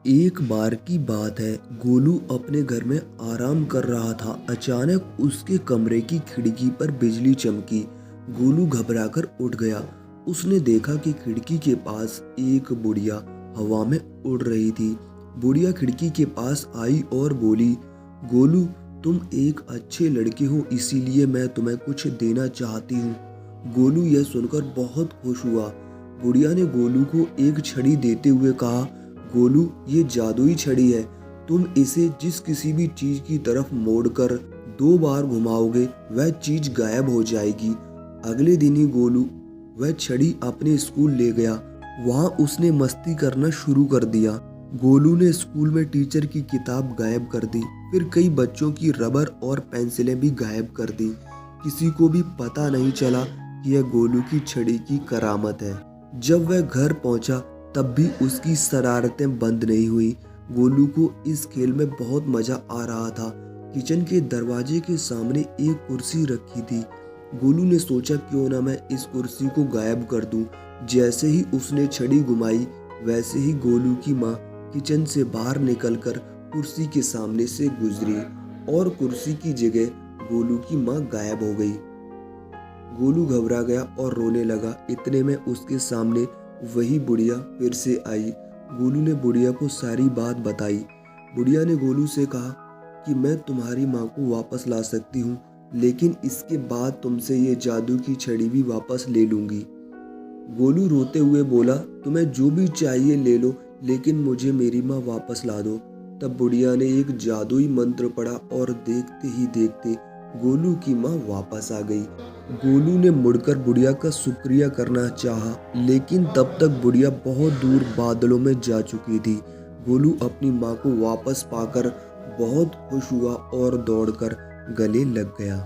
एक बार की बात है, गोलू अपने घर में आराम कर रहा था। अचानक उसके कमरे की खिड़की पर बिजली चमकी। गोलू घबराकर उठ गया। उसने देखा कि खिड़की के पास एक बुढ़िया हवा में उड़ रही थी। बुढ़िया खिड़की के पास आई और बोली, गोलू, तुम एक अच्छे लड़के हो, इसीलिए मैं तुम्हें कुछ देना चाहती हूँ। गोलू यह सुनकर बहुत खुश हुआ। बुढ़िया ने गोलू को एक छड़ी देते हुए कहा, गोलू, ये जादुई छड़ी है। तुम इसे जिस किसी भी चीज की तरफ मोड़कर 2 बार घुमाओगे, वह चीज गायब हो जाएगी। अगले दिन ही गोलू वह छड़ी अपने स्कूल ले गया। वहां उसने मस्ती करना शुरू कर दिया। गोलू ने स्कूल में टीचर की किताब गायब कर दी। फिर कई बच्चों की रबर और पेंसिलें भी गायब कर दी। किसी को भी पता नहीं चला कि यह गोलू की छड़ी की करामत है। जब वह घर पहुंचा तब भी उसकी शरारतें बंद नहीं हुई। गोलू को इस खेल में बहुत मजा आ रहा था। किचन के दरवाजे के सामने एक कुर्सी रखी थी। गोलू ने सोचा, क्यों ना मैं इस कुर्सी को गायब कर दूं। जैसे ही उसने छड़ी घुमाई, वैसे ही गोलू की माँ किचन से बाहर निकलकर कुर्सी के सामने से गुजरी और कुर्सी की जगह गोलू की माँ गायब हो गई। गोलू घबरा गया और रोने लगा। इतने में उसके सामने वही बुढ़िया फिर से आई। गोलू ने बुढ़िया को सारी बात बताई। बुढ़िया ने गोलू से कहा कि मैं तुम्हारी माँ को वापस ला सकती हूँ, लेकिन इसके बाद तुमसे ये जादू की छड़ी भी वापस ले लूंगी। गोलू रोते हुए बोला, तुम्हें जो भी चाहिए ले लो, लेकिन मुझे मेरी माँ वापस ला दो। तब बुढ़िया ने एक जादुई मंत्र पढ़ा और देखते ही देखते गोलू की माँ वापस आ गई। गोलू ने मुड़कर बुढ़िया का शुक्रिया करना चाहा, लेकिन तब तक बुढ़िया बहुत दूर बादलों में जा चुकी थी। गोलू अपनी माँ को वापस पाकर बहुत खुश हुआ और दौड़कर गले लग गया।